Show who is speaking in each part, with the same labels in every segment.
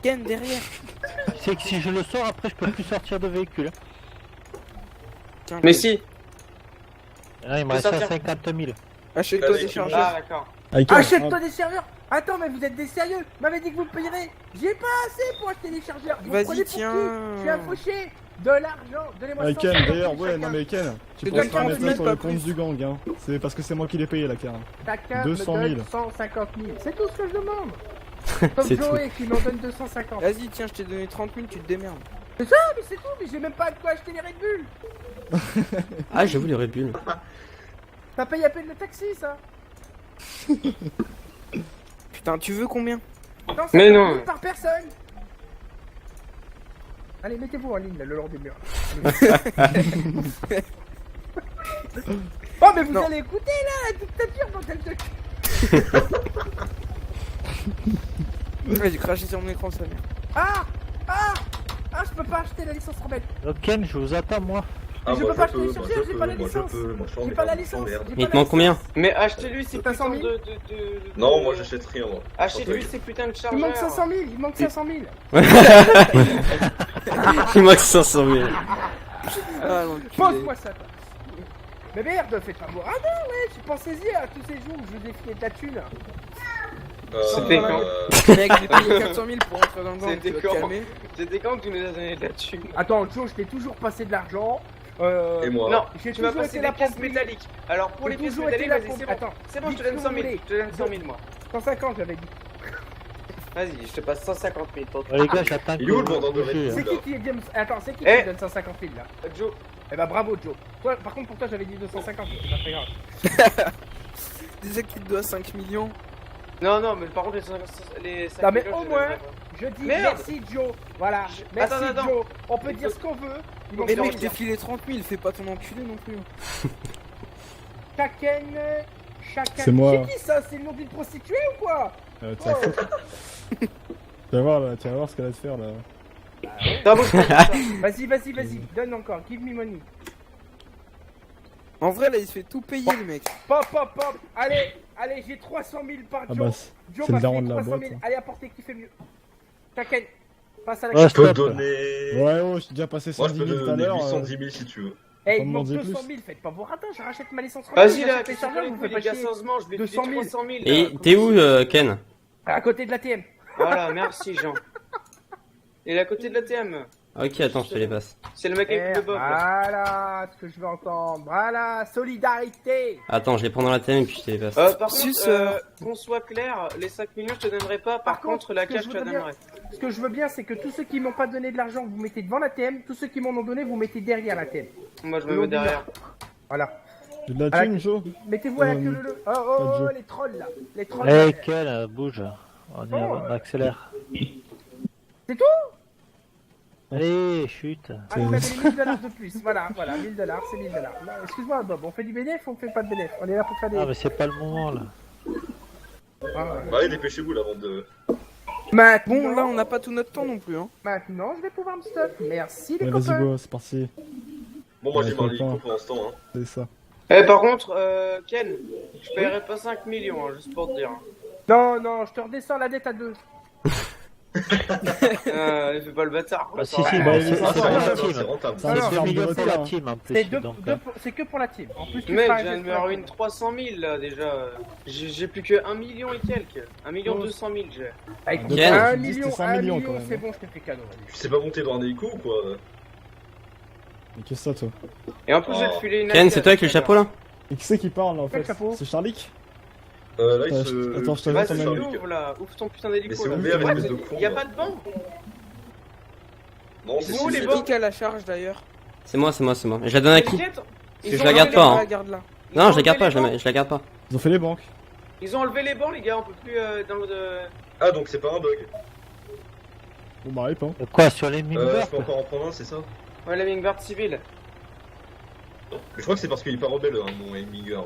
Speaker 1: Ken derrière.
Speaker 2: C'est que si je le sors, après je peux plus sortir de véhicule.
Speaker 1: Tiens,
Speaker 3: Mais
Speaker 1: Ken.
Speaker 3: si.
Speaker 2: Là, il me
Speaker 3: Faut
Speaker 2: reste
Speaker 3: sortir.
Speaker 2: 50 000.
Speaker 1: Achète-toi des chargeurs.
Speaker 3: Ah d'accord.
Speaker 4: Achète-toi des serveurs. Attends, mais vous êtes des sérieux? Vous m'avez dit que vous me payerez. J'ai pas assez pour acheter des chargeurs. Vous me
Speaker 1: Vas-y,
Speaker 4: prenez pour
Speaker 1: tiens.
Speaker 4: qui? Je suis un fauché. De l'argent. Donnez-moi 100
Speaker 5: Ken,
Speaker 4: 000
Speaker 5: d'ailleurs, ouais,
Speaker 4: chacun.
Speaker 5: non mais Ken, tu
Speaker 1: Je
Speaker 5: pourras
Speaker 1: donne
Speaker 5: faire un
Speaker 1: 40 000,
Speaker 5: message sur le
Speaker 1: pas
Speaker 5: compte
Speaker 1: plus.
Speaker 5: du gang, hein. C'est parce que c'est moi qui l'ai payé la carte.
Speaker 4: Chacun
Speaker 5: 200
Speaker 4: me
Speaker 5: 000.
Speaker 4: donne 150 000. C'est tout ce que je demande. Comme
Speaker 6: C'est
Speaker 4: Joey qui m'en donne 250.
Speaker 1: Vas-y, tiens, je t'ai donné 30 000, tu te démerdes.
Speaker 4: C'est ça, mais c'est tout. Mais j'ai même pas de quoi acheter les Red Bull.
Speaker 6: Ah, j'avoue, les Red Bull.
Speaker 4: T'as payé à peine le taxi, ça.
Speaker 1: Putain, tu veux combien?
Speaker 4: Non,
Speaker 3: Mais
Speaker 4: 50 000
Speaker 3: non.
Speaker 4: par personne. Allez, mettez-vous en ligne là, le long des murs. Oh, mais vous
Speaker 1: Non.
Speaker 4: allez écouter là, la dictature, bordel de...
Speaker 1: Ouais, j'ai craché sur mon écran, sa mère.
Speaker 4: Ah, je peux pas acheter la licence rebelle.
Speaker 2: Donc Ken, je vous attends moi.
Speaker 4: Mais je peux pas acheter les chargeurs, j'ai pas la licence. J'ai pas la licence. j'ai
Speaker 6: Mais il
Speaker 4: pas
Speaker 6: te
Speaker 4: la
Speaker 6: manque combien?
Speaker 4: licence.
Speaker 3: Mais achetez-lui ces
Speaker 4: T'as 100
Speaker 3: putains
Speaker 4: 000?
Speaker 3: de...
Speaker 7: Non, moi j'achète rien, moi.
Speaker 3: Achetez-lui ces putains de
Speaker 4: Il
Speaker 3: chargeurs.
Speaker 4: manque 500 000, il manque 500 000.
Speaker 6: Il manque 500 000.
Speaker 1: Ah, l'enculé.
Speaker 4: Pose-moi ça, toi. Mais merde, faites pas boire. Ah non, ouais, pensez-y à tous ces jours où je vous ai filé de la thune.
Speaker 3: C'était quand
Speaker 1: Mec, j'ai payé 400 000 pour entrer dans le gang,
Speaker 3: C'était
Speaker 1: tu vas te
Speaker 3: quand
Speaker 1: calmer.
Speaker 3: C'était quand que tu nous as donné de la thune?
Speaker 4: Attends, Joe, je t'ai toujours passé de l'argent.
Speaker 7: Et moi
Speaker 3: Non,
Speaker 4: J'ai
Speaker 3: tu m'as
Speaker 4: toujours
Speaker 3: passé
Speaker 4: été
Speaker 3: des
Speaker 4: la
Speaker 3: pièces
Speaker 4: pompe.
Speaker 3: métalliques. Alors pour
Speaker 4: J'ai
Speaker 3: les pièces
Speaker 4: toujours été
Speaker 3: métalliques,
Speaker 4: la
Speaker 3: vas-y, c'est
Speaker 4: pompe.
Speaker 3: bon.
Speaker 4: Attends,
Speaker 3: C'est bon, je te
Speaker 4: dites
Speaker 3: donne
Speaker 4: ce
Speaker 3: 100
Speaker 4: que
Speaker 3: 000.
Speaker 4: vous
Speaker 3: Je te donne 100 000 moi.
Speaker 4: 150, j'avais dit.
Speaker 3: Vas-y, je te passe 150 000. Ton
Speaker 2: Les gars, j'attends que
Speaker 7: Il est où le
Speaker 2: vous
Speaker 7: vendeur de
Speaker 2: bougez,
Speaker 7: Red
Speaker 4: C'est
Speaker 7: Bull,
Speaker 4: qui
Speaker 7: là
Speaker 4: James? Attends, c'est qui
Speaker 3: Eh.
Speaker 4: qui donne 150 000 là?
Speaker 3: Joe,
Speaker 4: Eh bah bravo, Joe. Toi, par contre, pour toi, j'avais dit 250, c'est pas très grave.
Speaker 1: Déjà qu'il te doit 5 millions.
Speaker 3: non, non, mais par contre, les 5
Speaker 4: Non, mais
Speaker 3: millions,
Speaker 4: au
Speaker 3: je
Speaker 4: moins,
Speaker 3: donnerai pas.
Speaker 4: je dis
Speaker 3: Merde.
Speaker 4: merci, Joe. Voilà, merci,
Speaker 3: Attends.
Speaker 4: Joe. On peut dire ce qu'on veut. Ils vont
Speaker 1: Mais
Speaker 4: se
Speaker 1: mec,
Speaker 4: dire.
Speaker 1: j'ai filé 30 000, fais pas ton enculé non plus.
Speaker 4: Chacun.
Speaker 5: C'est moi.
Speaker 4: C'est qui ça? C'est le nom d'une prostituée ou quoi?
Speaker 5: Tu vas foutre. Tu vas voir là, tu vas voir ce qu'elle va te faire là.
Speaker 3: T'as beau,
Speaker 4: Vas-y, donne encore, give me money.
Speaker 1: En vrai, là, il se fait tout payer, le mec.
Speaker 4: Pop, allez, j'ai 300 000 par
Speaker 5: Ah
Speaker 4: Joe.
Speaker 5: bah,
Speaker 4: Joe
Speaker 5: c'est
Speaker 4: m'a
Speaker 5: le daron
Speaker 4: fait
Speaker 5: de la
Speaker 4: 300 000.
Speaker 5: boîte. hein.
Speaker 4: Allez, apportez qui fait mieux. Chacun, passe à la
Speaker 2: Ouais,
Speaker 7: Je peux te
Speaker 2: stop.
Speaker 7: donner.
Speaker 5: Ouais, oh, j'ai déjà passé
Speaker 7: Moi je
Speaker 5: 110
Speaker 7: peux
Speaker 5: 000
Speaker 7: te
Speaker 5: tout à
Speaker 7: donner
Speaker 5: l'heure.
Speaker 7: 810 000 si tu veux.
Speaker 4: Eh,
Speaker 5: Pas
Speaker 4: il
Speaker 5: me
Speaker 4: manque
Speaker 5: demander
Speaker 4: 200
Speaker 5: plus.
Speaker 4: 000, faites pas vos ratins, j'achète ma licence
Speaker 3: Vas-y là,
Speaker 4: j'achète les chargeurs, vous me faites
Speaker 3: les
Speaker 4: pas
Speaker 3: gars,
Speaker 4: chier.
Speaker 3: sérieusement, je vais te
Speaker 4: 200
Speaker 3: filer
Speaker 4: 000.
Speaker 3: 300 000.
Speaker 6: Et t'es où, Ken?
Speaker 4: À côté de la TM.
Speaker 3: Voilà, merci Jean. Il est à côté de la TM.
Speaker 6: Ok, attends, je te les passe.
Speaker 3: C'est le mec avec le bob là.
Speaker 4: Voilà ce que je veux entendre. Voilà, solidarité.
Speaker 6: Attends, je les prends dans la TM et puis je te les passe.
Speaker 3: Par
Speaker 1: Sus,
Speaker 3: contre, qu'on soit clair, les 5 millions je te donnerai pas, par contre la
Speaker 4: ce que
Speaker 3: cash
Speaker 4: je
Speaker 3: je te la
Speaker 4: voudrais
Speaker 3: donnerai.
Speaker 4: Ce que je veux bien, c'est que tous ceux qui m'ont pas donné de l'argent, vous mettez devant la TM. Tous ceux qui m'en ont donné, vous mettez derrière la TM.
Speaker 3: Moi je me mets derrière.
Speaker 4: Voilà.
Speaker 5: J'ai de la
Speaker 4: Ah,
Speaker 5: thune, Joe.
Speaker 4: Mettez-vous à la queue le. Oh,
Speaker 5: Joe.
Speaker 4: les trolls là. Les trolls.
Speaker 2: Eh
Speaker 4: là.
Speaker 2: Ken, bouge. On accélère.
Speaker 4: C'est tout?
Speaker 2: Allez, chute.
Speaker 4: Allez, vous m'avez les 1000 $ de plus. Voilà, 1000 $, c'est 1000 $. Non, excuse-moi, Bob, on fait du bénéf ou on fait pas de bénéf? On est là pour faire des.
Speaker 2: Ah, mais c'est pas le moment là.
Speaker 4: Ah, ouais.
Speaker 7: Bah allez, dépêchez-vous là avant de.
Speaker 4: Maintenant,
Speaker 1: Bon, là, on n'a pas tout notre temps non plus, hein.
Speaker 4: maintenant, je vais pouvoir me stop. Merci les
Speaker 5: Ouais, vas-y,
Speaker 4: copains.
Speaker 5: go, c'est parti.
Speaker 7: Bon, moi
Speaker 5: Ouais,
Speaker 7: j'ai marre
Speaker 5: faut le
Speaker 7: l'hélico pendant ce temps, hein.
Speaker 5: C'est ça.
Speaker 3: Eh par contre, Ken, je paierai pas 5 millions, hein, juste pour te dire.
Speaker 4: Non, je te redescends la dette à 2.
Speaker 3: Il fait pas le bâtard.
Speaker 2: Bah, si,
Speaker 3: Ouais.
Speaker 2: si,
Speaker 5: bah,
Speaker 2: bah,
Speaker 5: c'est
Speaker 2: c'est
Speaker 5: ça,
Speaker 2: pour
Speaker 5: c'est
Speaker 2: la
Speaker 7: rentable,
Speaker 2: team.
Speaker 7: c'est rentable.
Speaker 5: Ça
Speaker 4: Non,
Speaker 5: va
Speaker 4: non,
Speaker 5: se faire
Speaker 2: 2 millions
Speaker 5: voter,
Speaker 2: pour la
Speaker 5: là.
Speaker 2: team en
Speaker 4: C'est
Speaker 2: plus. Donc,
Speaker 4: c'est que pour la team. En plus, tu
Speaker 3: Mec,
Speaker 4: feras
Speaker 3: je
Speaker 4: un
Speaker 3: viens de me
Speaker 4: geste
Speaker 3: ruiner 300 000 là déjà. J'ai plus que 1 million et quelques. 1 million 200 000 j'ai.
Speaker 4: Ah, écoute,
Speaker 5: Ken,
Speaker 4: 1
Speaker 5: tu me dis
Speaker 4: million,
Speaker 5: c'était 5
Speaker 4: 1
Speaker 5: millions,
Speaker 4: million,
Speaker 5: quand même,
Speaker 4: c'est
Speaker 5: hein.
Speaker 4: bon, je te fais cadeau. vas-y.
Speaker 7: Tu sais pas monter dans un hélico ou quoi
Speaker 5: Mais qu'est-ce que ça, toi?
Speaker 3: Et en plus, je vais te filer une.
Speaker 6: Ken, c'est toi avec le chapeau là?
Speaker 5: Et qui c'est qui parle là en
Speaker 4: Quel
Speaker 5: fait?
Speaker 4: chapeau?
Speaker 5: C'est Charlie?
Speaker 7: Là il
Speaker 5: Attends,
Speaker 7: se.
Speaker 5: attends, je te
Speaker 3: Vas-y,
Speaker 5: ton ami.
Speaker 3: ouvre là, ouvre ton putain
Speaker 7: Mais
Speaker 3: d'hélico
Speaker 7: c'est
Speaker 3: là.
Speaker 7: ouvert,
Speaker 3: Ouais,
Speaker 7: espèce de con.
Speaker 3: Y'a pas de banc.
Speaker 7: Non, c'est
Speaker 3: Ils sont où, les
Speaker 7: c'est-
Speaker 3: bords
Speaker 1: Qui a la charge d'ailleurs?
Speaker 6: C'est moi. Je la donne à qui?
Speaker 3: T'inquiète,
Speaker 6: Je
Speaker 3: ils ont
Speaker 6: la garde
Speaker 3: enlevé
Speaker 6: pas,
Speaker 3: les
Speaker 6: hein.
Speaker 3: bancs.
Speaker 1: Garde-la.
Speaker 3: Ils
Speaker 6: Non,
Speaker 3: ont
Speaker 6: je la garde
Speaker 3: enlevé
Speaker 6: pas,
Speaker 3: les bancs.
Speaker 6: je la garde pas.
Speaker 5: Ils ont fait les banques.
Speaker 3: Ils ont enlevé les bancs, les gars, on peut plus dans le.
Speaker 7: Ah, donc c'est pas un bug.
Speaker 5: Bon bah, hype, hein.
Speaker 2: Quoi, sur les
Speaker 7: Je
Speaker 2: mineurs
Speaker 7: peux encore en prendre un, c'est ça?
Speaker 3: Ouais, la Wingguard civile.
Speaker 7: Mais je crois que c'est parce qu'il est pas rebelle, hein, mon Wingguard.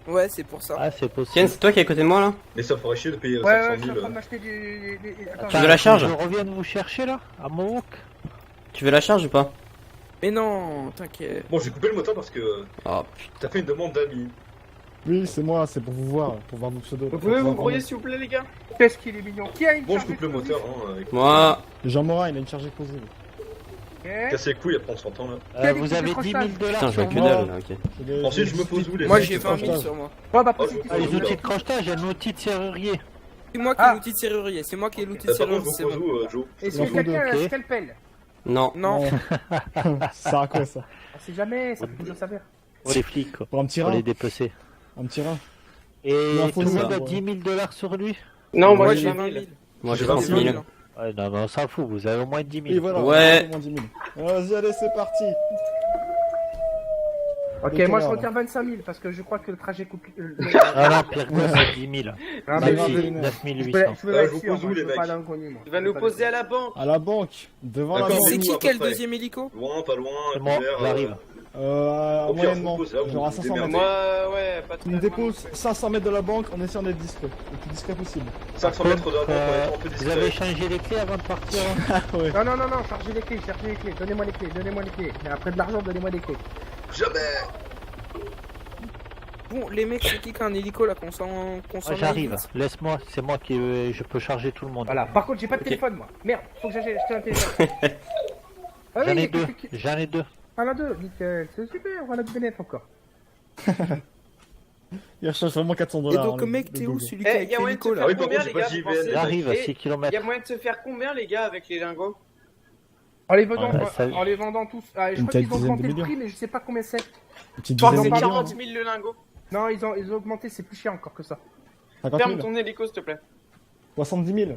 Speaker 1: Ouais, c'est pour ça.
Speaker 2: Ah, c'est possible.
Speaker 6: Ken, c'est toi qui est à côté de moi là?
Speaker 7: Mais ça ferait chier de payer
Speaker 4: Ouais,
Speaker 7: 500
Speaker 4: je suis en
Speaker 7: 000.
Speaker 4: train de m'acheter du. Attends,
Speaker 6: Tu veux la charge?
Speaker 2: Je reviens vous chercher là, à Mohawk.
Speaker 6: Tu veux la charge ou pas?
Speaker 1: Mais non, t'inquiète.
Speaker 7: Bon, j'ai coupé le moteur parce que
Speaker 6: Oh putain.
Speaker 7: t'as fait une demande d'amis.
Speaker 5: Oui, c'est moi, c'est pour vous voir, pour voir vos pseudos.
Speaker 3: Vous pouvez vous brouiller s'il vous plaît les gars?
Speaker 4: Qu'est-ce qu'il est mignon. Qui a une
Speaker 7: Bon, je
Speaker 4: charge
Speaker 7: coupe le moteur,
Speaker 4: explosive
Speaker 7: hein. Avec...
Speaker 6: Moi,
Speaker 5: Jean Morin, il a une charge explosive.
Speaker 4: Ok.
Speaker 7: Casser les couilles, après on s'entend là.
Speaker 4: Quel
Speaker 2: Vous
Speaker 4: équipe
Speaker 2: avez
Speaker 4: de
Speaker 2: 10 000
Speaker 4: crochetage?
Speaker 2: dollars
Speaker 6: putain, je vois
Speaker 2: sur
Speaker 6: que
Speaker 2: moi.
Speaker 6: dalle là, ok.
Speaker 7: Ensuite, je me pose où les
Speaker 1: Moi
Speaker 7: mecs
Speaker 1: j'ai 20 000 sur moi.
Speaker 4: Bon, bah,
Speaker 7: Oh,
Speaker 4: c'est
Speaker 7: je
Speaker 4: qui
Speaker 7: vous
Speaker 2: Ah, les
Speaker 7: pose où,
Speaker 2: outils
Speaker 7: là
Speaker 2: de crochetage, il y a un outil de serrurier.
Speaker 1: C'est moi qui ai l'outil de serrurier, c'est moi qui ai l'outil de
Speaker 7: Par contre, je
Speaker 1: serrurier,
Speaker 7: vous
Speaker 1: c'est
Speaker 7: pose
Speaker 1: bon.
Speaker 7: où, Joe?
Speaker 4: Est-ce
Speaker 5: Il en
Speaker 4: que
Speaker 5: faut
Speaker 4: quelqu'un a
Speaker 2: deux,
Speaker 4: un
Speaker 2: ok.
Speaker 4: scalpel?
Speaker 6: Non.
Speaker 1: Non,
Speaker 5: Ça sert à quoi ça?
Speaker 4: On sait jamais, ça peut toujours servir.
Speaker 2: Pour les flics, quoi.
Speaker 5: Pour un petit
Speaker 2: Pour
Speaker 5: rein?
Speaker 2: les dépecer.
Speaker 5: Un petit rein?
Speaker 2: Et
Speaker 5: Il en
Speaker 2: tout
Speaker 5: faut
Speaker 2: le
Speaker 5: ça,
Speaker 2: monde a
Speaker 5: ouais.
Speaker 2: 10 000 dollars sur lui?
Speaker 3: Non, moi
Speaker 1: moi
Speaker 3: j'ai
Speaker 1: j'ai
Speaker 3: 20
Speaker 1: 20
Speaker 3: 000.
Speaker 1: 000.
Speaker 6: Moi j'ai
Speaker 7: J'ai
Speaker 6: 30
Speaker 7: 20
Speaker 6: 000.
Speaker 7: 000.
Speaker 2: Ouais, non, mais on s'en fout, vous avez au moins 10 000.
Speaker 5: Oui, voilà,
Speaker 6: Ouais.
Speaker 5: au moins 10 000. Vas-y, allez, c'est parti.
Speaker 4: Ok,
Speaker 5: Ok,
Speaker 4: moi je
Speaker 5: alors.
Speaker 4: retire 25 000 parce que je crois que le trajet coupe.
Speaker 2: Ah non, pire que ça, c'est 10 000.
Speaker 4: Ah,
Speaker 5: mais
Speaker 4: mais
Speaker 5: grave.
Speaker 4: je
Speaker 2: 9
Speaker 4: veux
Speaker 2: 800.
Speaker 4: je veux être
Speaker 7: je vous
Speaker 4: sûr,
Speaker 7: pose où,
Speaker 4: moi,
Speaker 7: les
Speaker 4: je veux
Speaker 7: mecs
Speaker 4: pas d'inconnu, moi.
Speaker 3: Tu vas nous poser à la banque.
Speaker 5: À la banque, devant la
Speaker 7: D'accord,
Speaker 5: banque.
Speaker 1: C'est
Speaker 7: où,
Speaker 1: qui
Speaker 7: à
Speaker 1: qui a
Speaker 7: peu
Speaker 1: le
Speaker 7: près
Speaker 1: deuxième hélico?
Speaker 7: Loin, pas loin,
Speaker 2: C'est moi,
Speaker 7: couvert,
Speaker 2: j'arrive.
Speaker 5: Euh,
Speaker 7: Au pire,
Speaker 5: moyennement.
Speaker 7: vous posez là, vous
Speaker 5: Genre à
Speaker 7: vous
Speaker 5: 500
Speaker 7: démerdez.
Speaker 5: mètres.
Speaker 3: Moi, ouais, pas
Speaker 5: Tu me déposes 500 mètres de la banque en essayant d'être discret. Le plus discret possible.
Speaker 7: 500 mètres de la banque, on est un peu
Speaker 2: Vous avez
Speaker 7: discret.
Speaker 2: changé les clés avant de partir hein
Speaker 5: Ah ouais.
Speaker 4: Non, non, non, non, chargez les clés, cherchez les clés, donnez-moi les clés, donnez-moi les clés. Et après de l'argent, donnez-moi les clés.
Speaker 7: Jamais.
Speaker 1: Bon, les mecs, c'est qui qui a un hélico là qu'on s'en
Speaker 2: Moi,
Speaker 1: aille
Speaker 2: j'arrive,
Speaker 1: vite
Speaker 2: laisse-moi, c'est moi qui je peux charger tout le monde.
Speaker 4: Voilà, par contre, j'ai pas de
Speaker 6: Ok.
Speaker 4: téléphone moi. Merde, faut que j'achète un téléphone. Ah
Speaker 2: J'en ai
Speaker 4: oui,
Speaker 2: deux, j'en ai deux.
Speaker 4: Ah, deux, nickel, c'est super, on a du bénéfice encore.
Speaker 5: Il recherche vraiment 400
Speaker 1: Et
Speaker 5: dollars.
Speaker 1: donc, mec, t'es où celui qui a
Speaker 3: Eh,
Speaker 1: avec
Speaker 3: y'a moyen de
Speaker 1: l'hélico
Speaker 3: se
Speaker 1: là
Speaker 7: Ah oui,
Speaker 3: faire
Speaker 7: par
Speaker 3: combien
Speaker 7: contre,
Speaker 3: les
Speaker 7: j'ai
Speaker 3: gars
Speaker 7: pas de
Speaker 3: vous pensez?
Speaker 7: JVL.
Speaker 2: J'arrive à
Speaker 3: Et
Speaker 2: 6
Speaker 3: Y'a
Speaker 2: km.
Speaker 3: moyen de se faire combien les gars avec les lingots?
Speaker 4: En les vendant,
Speaker 2: Ouais, ça-
Speaker 4: en les vendant tous. Ah, je
Speaker 5: Une
Speaker 4: crois qu'ils ont
Speaker 5: dizaine de
Speaker 4: augmenté le
Speaker 5: millions.
Speaker 4: prix, mais je sais pas combien c'est.
Speaker 5: Une petite
Speaker 3: Genre,
Speaker 5: dizaine
Speaker 3: c'est
Speaker 5: de millions.
Speaker 3: 40 000 le lingot.
Speaker 4: Non, ils ont augmenté, c'est plus cher encore que ça.
Speaker 5: 50
Speaker 3: Ferme
Speaker 5: 000.
Speaker 3: ton hélico s'il te plaît.
Speaker 5: 70 000.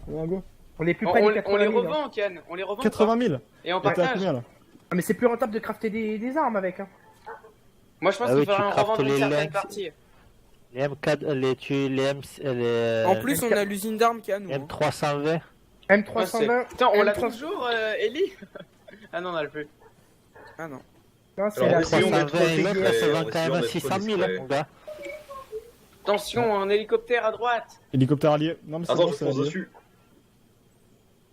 Speaker 5: Ouais, go.
Speaker 4: On est plus
Speaker 3: On,
Speaker 4: près
Speaker 3: on-
Speaker 4: des
Speaker 3: on
Speaker 4: 80
Speaker 3: les
Speaker 4: 000. hein.
Speaker 3: revend Ken, on les revend.
Speaker 5: 80 000.
Speaker 3: Et en
Speaker 5: Et t'es à
Speaker 3: partage.
Speaker 5: combien là?
Speaker 4: Ah, mais c'est plus rentable de crafter des armes avec. Hein.
Speaker 3: Moi je pense
Speaker 2: Ah
Speaker 3: qu'il
Speaker 2: oui,
Speaker 3: faudrait
Speaker 2: tu
Speaker 3: en
Speaker 2: craftes
Speaker 3: revendre une
Speaker 2: les
Speaker 3: certaine
Speaker 2: lynx.
Speaker 3: partie.
Speaker 2: Les M4, les
Speaker 1: En plus, on a l'usine d'armes qui est à nous. hein.
Speaker 2: M320.
Speaker 4: M320.
Speaker 3: Putain, on l'a
Speaker 4: M320.
Speaker 3: toujours Ellie. Ah non, on a le plus.
Speaker 1: Ah non.
Speaker 4: Non, c'est
Speaker 7: Alors,
Speaker 4: la.
Speaker 7: essayons d'être
Speaker 2: 320 et l'autre,
Speaker 7: discret,
Speaker 2: ça se vend
Speaker 7: essayons
Speaker 2: quand même à
Speaker 7: d'être
Speaker 2: 600 000,
Speaker 7: discret.
Speaker 2: mon gars.
Speaker 3: Attention, un hélicoptère à droite.
Speaker 5: Hélicoptère allié. Non, mais c'est
Speaker 7: Attends,
Speaker 5: bon,
Speaker 7: je
Speaker 5: c'est
Speaker 7: fonce
Speaker 5: allié.
Speaker 7: dessus.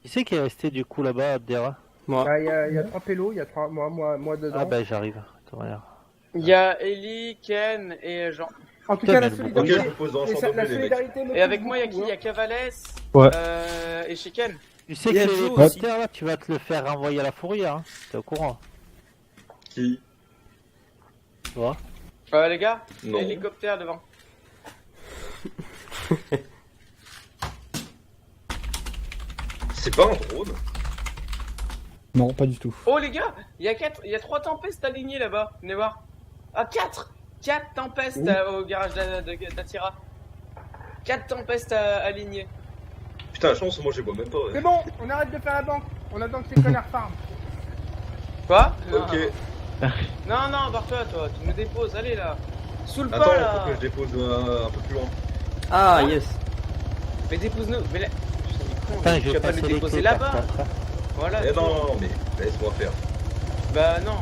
Speaker 2: Qui c'est qui est resté du coup là-bas, Abdera?
Speaker 6: Moi.
Speaker 4: Ah, il y a 3 pélos, il y a 3 moi dedans.
Speaker 2: Ah bah j'arrive. Attends, regarde.
Speaker 3: Il y a Ellie, Ken et Jean.
Speaker 4: En tout
Speaker 2: Putain,
Speaker 4: cas,
Speaker 2: mais
Speaker 4: la
Speaker 2: le
Speaker 7: Ok, je
Speaker 4: solidarité.
Speaker 7: vous pose dans le
Speaker 4: et
Speaker 7: champ
Speaker 4: ça-
Speaker 7: de
Speaker 4: la
Speaker 7: blé, les mecs.
Speaker 4: solidarité me
Speaker 3: Et avec
Speaker 4: touche
Speaker 3: moi, il y a qui?
Speaker 4: beaucoup,
Speaker 3: Il y a
Speaker 4: hein.
Speaker 3: Cavalès.
Speaker 5: Ouais.
Speaker 3: Et chez Ken.
Speaker 2: Tu sais
Speaker 1: Il
Speaker 2: que
Speaker 1: y a Joe
Speaker 2: l'hélicoptère là, tu vas te le faire renvoyer à la fourrière, hein. T'es au courant?
Speaker 7: Qui?
Speaker 2: Tu vois?
Speaker 3: Les gars,
Speaker 7: Non.
Speaker 3: hélicoptère devant.
Speaker 7: C'est pas un drone?
Speaker 5: Non, pas du tout.
Speaker 3: Oh les gars, il y a 3 tempestes alignées là-bas. Venez voir. Ah 4 tempestes au garage d'Atira. 4 tempestes alignées.
Speaker 7: Putain, la chance, moi je les vois même pas.
Speaker 4: C'est
Speaker 7: Ouais.
Speaker 4: bon, on arrête de faire la banque. On attend que ces connards farment.
Speaker 3: Quoi?
Speaker 7: Ok.
Speaker 3: Non, non, barre-toi toi, tu me déposes, allez là. Sous le
Speaker 7: Attends,
Speaker 3: pas là.
Speaker 7: faut que je dépose un peu plus loin.
Speaker 6: Ah, yes.
Speaker 3: Mais dépose-nous. Mais là. Putain, mais con,
Speaker 2: Putain, je
Speaker 3: tu
Speaker 2: vais
Speaker 3: vas pas
Speaker 2: passer
Speaker 3: nous
Speaker 2: les
Speaker 3: déposer
Speaker 2: clés
Speaker 3: là-bas.
Speaker 2: par contre, hein.
Speaker 3: Voilà.
Speaker 7: Eh non, non, mais laisse-moi faire.
Speaker 3: Bah non.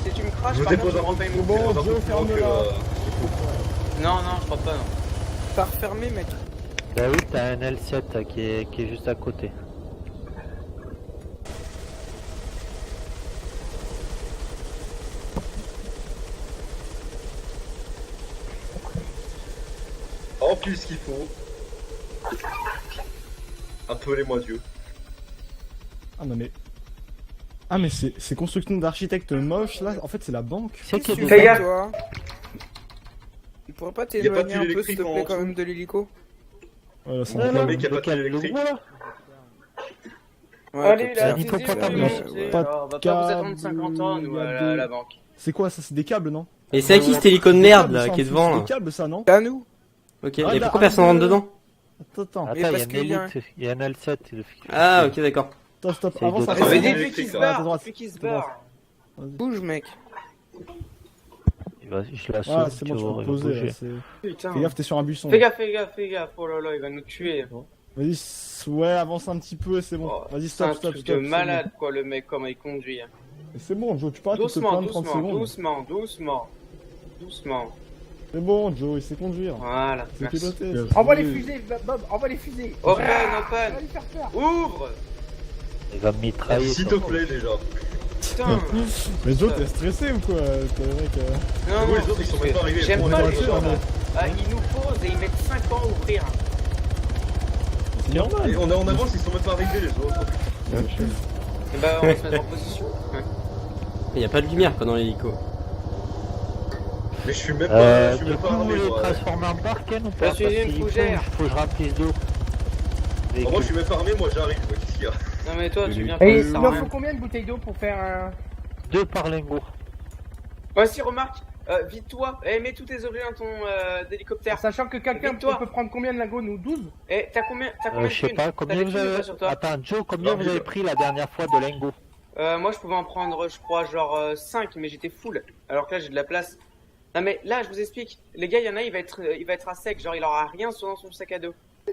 Speaker 3: Si tu me craches,
Speaker 7: Je vous
Speaker 3: par contre,
Speaker 7: dépose
Speaker 3: je
Speaker 7: un
Speaker 3: me
Speaker 7: peu
Speaker 3: refais
Speaker 7: plus
Speaker 3: une
Speaker 5: bon,
Speaker 7: loin, un peu
Speaker 5: Joe,
Speaker 7: plus loin que,
Speaker 5: ferme-la.
Speaker 3: Non, non, je crois pas, non.
Speaker 1: T'as refermé, mec.
Speaker 2: Bah oui, t'as un L7 qui est juste à côté.
Speaker 7: Remplis ce qu'il faut. Appelez-moi Dieu.
Speaker 5: Ah non mais... Ah mais c'est construction d'architecte moche là, en fait c'est la banque.
Speaker 2: C'est qui est
Speaker 1: Tu
Speaker 3: Fais
Speaker 1: fais,
Speaker 3: gaffe.
Speaker 1: toi. Tu pourrais pas
Speaker 7: Y a pas
Speaker 1: t'éloigner
Speaker 7: de
Speaker 1: un peu, s'il te
Speaker 7: électrique en
Speaker 1: plaît, quand
Speaker 7: dessous.
Speaker 1: même, de l'hélico?
Speaker 5: Voilà, c'est
Speaker 2: Ouais,
Speaker 5: un
Speaker 2: là,
Speaker 7: mec qui a pas de
Speaker 2: lequel, le
Speaker 7: électrique.
Speaker 2: gros là?
Speaker 1: Ouais,
Speaker 3: Allez
Speaker 1: comme
Speaker 3: là,
Speaker 1: ça.
Speaker 2: un hippopotame,
Speaker 3: t'es
Speaker 5: pas de
Speaker 3: on va pas vous attendre
Speaker 5: câble,
Speaker 3: 50 ans, nous,
Speaker 5: y a
Speaker 3: à
Speaker 5: des-
Speaker 3: la banque.
Speaker 5: C'est quoi ça? C'est des câbles non?
Speaker 6: Et c'est à qui cet hélico de
Speaker 5: Des
Speaker 6: merde
Speaker 5: câbles,
Speaker 6: là
Speaker 5: ça,
Speaker 6: qui est
Speaker 5: en
Speaker 6: devant
Speaker 5: plus,
Speaker 6: là?
Speaker 5: Des câbles ça non?
Speaker 1: C'est à nous.
Speaker 6: Ok,
Speaker 5: Ah,
Speaker 6: et
Speaker 5: là,
Speaker 6: pourquoi personne rentre dedans?
Speaker 5: Attends,
Speaker 2: Attends, il y a
Speaker 1: parce
Speaker 2: une
Speaker 1: qu'il y a un-
Speaker 2: élite, il y a un L7.
Speaker 6: Ah, ok, d'accord.
Speaker 5: stop,
Speaker 2: C'est
Speaker 5: avance,
Speaker 2: d'autres.
Speaker 5: avance.
Speaker 3: Mais
Speaker 7: des
Speaker 3: depuis
Speaker 7: électriques,
Speaker 3: qu'il se
Speaker 7: là.
Speaker 5: À
Speaker 3: barre,
Speaker 5: droite,
Speaker 3: depuis qu'il se
Speaker 5: à droite.
Speaker 3: barre.
Speaker 1: Bouge, mec.
Speaker 2: Je la
Speaker 5: Ah
Speaker 2: sauve,
Speaker 5: c'est bon, tu peux
Speaker 2: vas
Speaker 5: te poser
Speaker 2: bouger.
Speaker 5: là, c'est...
Speaker 3: Putain.
Speaker 5: Fais gaffe, t'es sur un buisson.
Speaker 3: Fais gaffe. Oh là là, il va nous tuer.
Speaker 5: Vas-y, ouais, avance un petit peu, c'est bon.
Speaker 3: Oh,
Speaker 5: Vas-y,
Speaker 3: C'est un
Speaker 5: stop.
Speaker 3: truc de malade, quoi, le mec, comment il conduit. hein.
Speaker 5: C'est bon, Joe, tu peux arrêter de te
Speaker 3: Doucement,
Speaker 5: plaindre 30 secondes.
Speaker 3: doucement.
Speaker 5: C'est bon, Joe, il sait conduire.
Speaker 3: Voilà,
Speaker 5: C'est
Speaker 3: merci.
Speaker 5: piloté.
Speaker 4: Envoie les fusées, Bob, envoie les fusées.
Speaker 3: Open,
Speaker 4: On va
Speaker 3: open.
Speaker 4: lui faire peur.
Speaker 3: Ouvre.
Speaker 2: Il va me mitrailler.
Speaker 7: S'il te
Speaker 2: toi.
Speaker 7: plaît déjà.
Speaker 3: Putain.
Speaker 5: Mais Joe, t'es stressé ou quoi? T'es le mec.
Speaker 3: Non,
Speaker 7: Vous,
Speaker 3: non,
Speaker 7: les autres, ils sont même pas arrivés.
Speaker 3: J'aime
Speaker 7: On est
Speaker 3: pas
Speaker 7: dans
Speaker 3: les
Speaker 7: le
Speaker 3: gens
Speaker 7: jeu,
Speaker 3: là. Ah, ils nous posent et ils mettent 5 ans à ouvrir.
Speaker 5: C'est normal.
Speaker 7: Et on est en avance, ils sont même pas arrivés les autres.
Speaker 3: Et bah, on va se mettre en position. Ouais.
Speaker 6: Il y a pas de lumière quoi dans l'hélico.
Speaker 7: Mais je suis même pas, je suis
Speaker 2: Du
Speaker 7: même
Speaker 2: coup,
Speaker 7: pas
Speaker 2: vous
Speaker 7: armé
Speaker 2: voulez
Speaker 7: moi.
Speaker 2: transformer en barque, Ken, ou pas?
Speaker 3: Bah,
Speaker 2: Parce
Speaker 3: c'est une
Speaker 2: qu'il
Speaker 3: fougère.
Speaker 2: faut que je remplisse d'eau.
Speaker 7: Alors, moi je suis même pas armé, moi j'arrive, moi qu'est-ce qu'il y a?
Speaker 3: Non, mais toi, tu viens
Speaker 4: Et
Speaker 3: pas, ça
Speaker 4: il
Speaker 3: sert
Speaker 4: en
Speaker 3: à rien.
Speaker 4: faut combien de bouteilles d'eau pour faire un...
Speaker 2: 2 par lingot.
Speaker 3: Ouais, si, remarque, vite-toi. Eh, mets tous tes objets dans ton hélicoptère.
Speaker 4: Sachant que quelqu'un
Speaker 3: Vite-toi.
Speaker 4: peut prendre combien de lingots, nous 12?
Speaker 3: Eh, t'as combien de
Speaker 2: Je sais
Speaker 3: thunes?
Speaker 2: pas,
Speaker 3: T'as
Speaker 2: combien
Speaker 3: des
Speaker 2: vous
Speaker 3: thunes ou
Speaker 2: avez...
Speaker 3: pas sur toi?
Speaker 2: Attends, Joe, combien
Speaker 7: Non,
Speaker 2: vous
Speaker 7: mais-
Speaker 2: avez pris la dernière fois de lingots?
Speaker 3: Moi, je pouvais en prendre, je crois, genre 5, mais j'étais full. Alors que là, j'ai de la place. Non, mais là, je vous explique. Les gars, il y en a, il va être à sec. Genre, il aura rien dans son sac à dos. Ça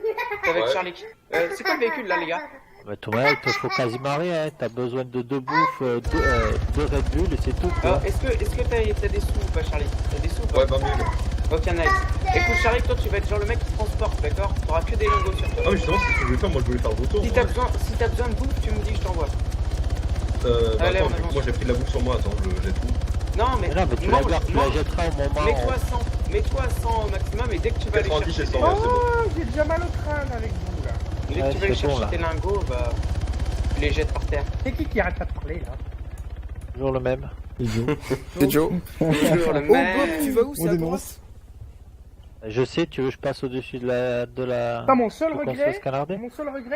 Speaker 3: va être
Speaker 7: Ouais.
Speaker 3: Charlie. C'est quoi le véhicule, là, les gars?
Speaker 2: Bah, Thomas, il te faut quasiment rien, hein. T'as besoin de 2 bouffes, 2 Red Bull et c'est tout, quoi.
Speaker 3: Est-ce que t'as des sous ou pas, Charlie? T'as des sous ou pas?
Speaker 7: Ouais, 20 000.
Speaker 3: Ok, nice. Écoute, Charlie, toi, tu vas être genre le mec qui transporte, d'accord? T'auras que des lingots sur
Speaker 7: Ah,
Speaker 3: toi.
Speaker 7: mais justement, c'est ce que je voulais faire, moi je voulais faire le retour.
Speaker 3: Si t'as besoin de bouffe, tu me dis, je t'envoie.
Speaker 7: Bah,
Speaker 3: Allez,
Speaker 7: attends,
Speaker 3: on
Speaker 7: vu que
Speaker 3: avance.
Speaker 7: moi j'ai pris de la bouffe sur moi, attends, j'ai tout.
Speaker 3: Non, mais
Speaker 2: Mais non, mais tu
Speaker 3: mange,
Speaker 2: la gardes, tu la
Speaker 3: mange.
Speaker 2: jetteras au moment
Speaker 3: Mets-toi 100, mets-toi 100 au maximum et dès que tu vas aller
Speaker 7: 90
Speaker 3: chercher
Speaker 7: et 100,
Speaker 3: tes...
Speaker 7: ouais, c'est bon.
Speaker 4: Oh, j'ai déjà mal au crâne avec vous, là.
Speaker 3: Dès que
Speaker 2: Ouais,
Speaker 3: tu vas aller
Speaker 2: c'est bon,
Speaker 3: chercher
Speaker 2: là.
Speaker 3: tes lingots, bah... Tu les jettes par terre.
Speaker 4: C'est qui arrête pas de parler, là?
Speaker 2: Toujours le même.
Speaker 5: Et Joe.
Speaker 1: C'est Joe.
Speaker 3: Toujours le
Speaker 1: Oh Bob,
Speaker 3: même.
Speaker 1: tu vas où? C'est à
Speaker 5: dénonce.
Speaker 1: droite?
Speaker 2: Je sais, tu veux que je passe au-dessus de la...
Speaker 4: Non, mon seul
Speaker 2: de qu'on se
Speaker 4: regret,
Speaker 2: fasse canarder?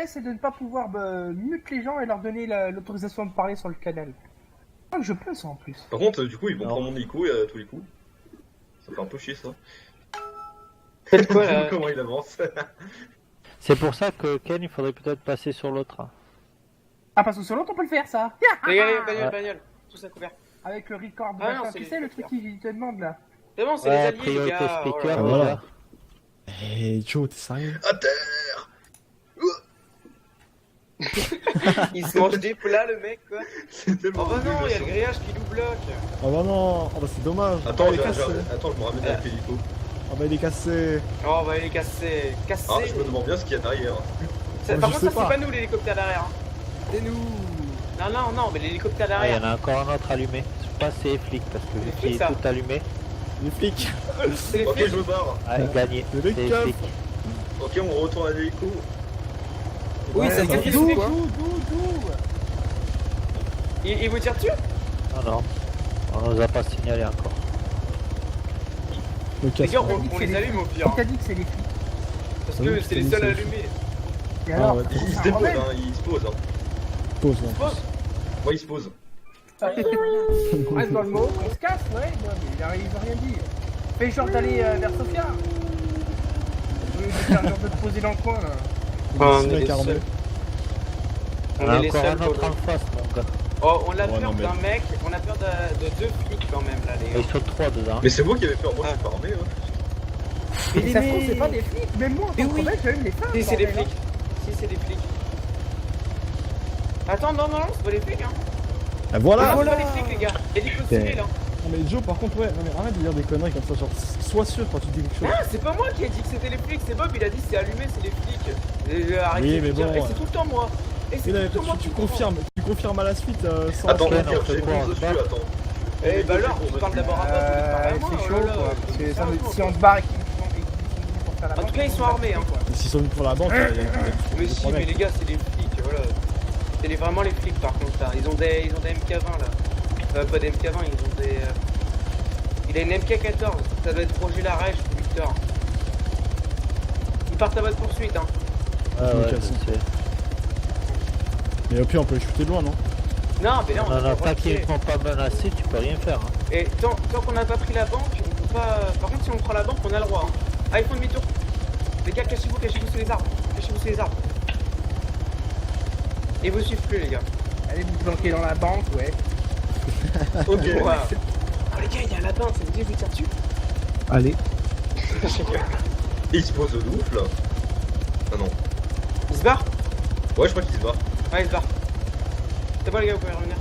Speaker 4: c'est de ne pas pouvoir mute les gens et leur donner l'autorisation de parler sur le canal. Je crois que je peux ça en plus.
Speaker 7: Par contre, du coup, ils vont
Speaker 2: Non.
Speaker 7: prendre mon hélico et à tous les coups. Ça fait un peu chier ça.
Speaker 3: Faites quoi, là?
Speaker 7: Comment il avance?
Speaker 2: C'est pour ça que Ken, il faudrait peut-être passer sur l'autre. Hein.
Speaker 4: Ah, parce que sur l'autre, on peut le faire, ça.
Speaker 3: Les gars, bagnole,
Speaker 2: Ouais.
Speaker 3: bagnole. Tout ça couvert.
Speaker 4: Avec le record,
Speaker 3: Ah,
Speaker 4: machin.
Speaker 3: non, c'est
Speaker 4: Tu
Speaker 3: les
Speaker 4: sais, le truc qui te demande, là.
Speaker 3: C'est bon, c'est
Speaker 2: Ouais,
Speaker 3: les alliés, les
Speaker 2: priorité
Speaker 3: gars. Oh
Speaker 2: speaker,
Speaker 3: là là.
Speaker 5: Voilà.
Speaker 2: déjà.
Speaker 5: Eh Joe, t'es sérieux?
Speaker 7: À terre!
Speaker 3: Il se mange des plats, le mec, quoi.
Speaker 7: C'est
Speaker 3: Oh
Speaker 7: tellement
Speaker 3: bah non,
Speaker 7: nul,
Speaker 3: il y a
Speaker 7: ça.
Speaker 3: le grillage qui nous bloque.
Speaker 5: Ah bah non, ah bah c'est dommage.
Speaker 7: Attends,
Speaker 5: Ah, il est cassé.
Speaker 7: attends, je me ramène avec l'hélico.
Speaker 5: Ah bah il est cassé.
Speaker 3: Oh, bah il est cassé. Cassé.
Speaker 7: Ah, je me demande bien ce qu'il y a derrière.
Speaker 3: Par
Speaker 5: Je
Speaker 3: contre,
Speaker 5: sais
Speaker 3: ça, c'est
Speaker 5: pas.
Speaker 3: pas nous, l'hélicoptère derrière. Hein.
Speaker 1: C'est nous.
Speaker 3: Non, mais l'hélicoptère
Speaker 2: Ah, il y
Speaker 3: derrière.
Speaker 2: en a encore un autre allumé. Je sais pas si c'est les flics, parce que
Speaker 3: Les
Speaker 2: vu
Speaker 3: flics,
Speaker 2: qu'il est
Speaker 3: ça.
Speaker 2: tout allumé.
Speaker 5: Les flics.
Speaker 3: C'est les
Speaker 7: Ok,
Speaker 3: flics.
Speaker 7: je me barre.
Speaker 2: Ah, gagné.
Speaker 5: C'est
Speaker 2: C'est
Speaker 5: les
Speaker 2: les
Speaker 5: keufs.
Speaker 2: flics.
Speaker 7: Ok, on retourne à l'hélico.
Speaker 1: Oui, ça
Speaker 5: Ouais,
Speaker 1: fait
Speaker 4: D'où,
Speaker 1: tout, quoi.
Speaker 4: d'où
Speaker 3: Il vous tire dessus?
Speaker 2: Non, non. On nous a pas signalé encore.
Speaker 5: Le
Speaker 3: Les
Speaker 5: casque.
Speaker 3: gars, on les allume au pire.
Speaker 4: Qui t'a dit que c'est les flics?
Speaker 3: Parce
Speaker 5: Oui,
Speaker 3: que c'est les
Speaker 5: c'est
Speaker 3: seuls
Speaker 5: les
Speaker 3: allumés.
Speaker 4: Et
Speaker 5: Ah
Speaker 4: alors,
Speaker 5: ouais,
Speaker 7: Il se
Speaker 4: un
Speaker 7: dépose,
Speaker 4: rebelle.
Speaker 7: hein, il se pose. Hein.
Speaker 5: Pause, ouais.
Speaker 3: Pose.
Speaker 7: Ouais, il se pose.
Speaker 4: On reste dans le mot, on se casse, ouais, bon, mais il arrive à rien dire. Fais genre d'aller vers Sofia. Au lieu de faire genre de te poser dans le coin, là.
Speaker 3: On
Speaker 5: C'est
Speaker 3: est les
Speaker 5: mec armé.
Speaker 3: seuls.
Speaker 2: On
Speaker 3: On
Speaker 2: a
Speaker 3: est les
Speaker 2: encore
Speaker 3: seuls
Speaker 2: un
Speaker 3: pour
Speaker 2: autre
Speaker 3: le-
Speaker 2: en face, mon gars.
Speaker 3: Oh, on a
Speaker 5: Ouais,
Speaker 3: peur
Speaker 5: non, mais-
Speaker 3: d'un mec, on a peur de 2 flics quand même là, les
Speaker 2: Ils
Speaker 3: gars.
Speaker 2: sont 3 dedans.
Speaker 7: Mais c'est vous qui avez fait, moi je suis pas armé. Hein.
Speaker 4: Mais ça se trouve, c'est pas des flics, même moi en tant que rebelle, j'allume les phares.
Speaker 3: Si, c'est des
Speaker 4: bordel,
Speaker 3: flics. Si, c'est des flics. Attends, non, c'est pas les flics, hein.
Speaker 5: Ah voilà.
Speaker 3: Non, c'est pas les flics, les gars. Hélico civil, hein.
Speaker 5: Non mais Joe par contre ouais, non mais arrête de dire des conneries comme ça, genre sois sûr quand tu dis quelque chose.
Speaker 3: Ah, c'est pas moi qui ai dit que c'était les flics, c'est Bob, il a dit c'est allumé, c'est les flics. Arrêtez
Speaker 5: Oui,
Speaker 3: de
Speaker 5: mais
Speaker 3: dire,
Speaker 5: bon,
Speaker 3: et c'est tout le temps moi. Et c'est
Speaker 5: Et là,
Speaker 3: tout le temps moi
Speaker 5: tu
Speaker 3: qui comprends.
Speaker 5: confirmes à la suite sans...
Speaker 7: Attends,
Speaker 2: ok,
Speaker 7: regarde,
Speaker 2: non,
Speaker 7: j'ai
Speaker 2: c'est bon,
Speaker 7: une
Speaker 2: on se
Speaker 7: dessus,
Speaker 2: bat.
Speaker 7: attends.
Speaker 3: Eh bah alors, tu parles d'abord à Bob, tu parles à moi,
Speaker 4: c'est
Speaker 3: oh
Speaker 4: chaud
Speaker 3: là là.
Speaker 4: quoi. Parce que ça,
Speaker 3: Sérieusement,
Speaker 4: si on se barre et qu'ils nous font pour faire la
Speaker 3: En tout
Speaker 4: banque,
Speaker 3: cas, ils sont
Speaker 4: vont
Speaker 3: armés, hein.
Speaker 4: quoi.
Speaker 5: S'ils sont venus pour la banque, il y a
Speaker 3: Mais
Speaker 5: des
Speaker 3: si,
Speaker 5: problèmes.
Speaker 3: mais les gars, c'est des flics, voilà. C'est vraiment les flics par contre là. Ils ont des MK20 là. Pas des MK20, ils ont des. Il a une MK14, ça doit être Roger Larèche ou Victor. Ils partent à votre poursuite, hein.
Speaker 2: Ouais,
Speaker 5: Ils
Speaker 2: ouais,
Speaker 5: cassent.
Speaker 2: je sais.
Speaker 5: Mais au pire on peut les shooter de loin non?
Speaker 3: Non, mais là on
Speaker 2: Non,
Speaker 3: a
Speaker 2: non,
Speaker 3: pas
Speaker 2: tant
Speaker 3: le
Speaker 2: qu'ils
Speaker 3: droit
Speaker 2: ne sont pas menacés, tu peux rien faire. Hein.
Speaker 3: Et tant qu'on n'a pas pris la banque, on peut pas. Par contre, si on prend la banque, on a le droit. Hein. Ah, ils font demi-tour. Les gars, cachez-vous sous les arbres. Cachez-vous sous les arbres. Et vous suivez plus, les gars.
Speaker 4: Allez vous planquer dans la banque, ouais.
Speaker 7: Ok.
Speaker 3: Voilà. Oh, les gars, il y a un lapin, ça vous dit, je vous tire dessus.
Speaker 5: Allez.
Speaker 7: Il se pose de ouf là. Ah non.
Speaker 3: Il se barre.
Speaker 7: Ouais, je crois qu'il se bat.
Speaker 3: Ouais, il se barre. C'est bon, les gars, vous pouvez revenir.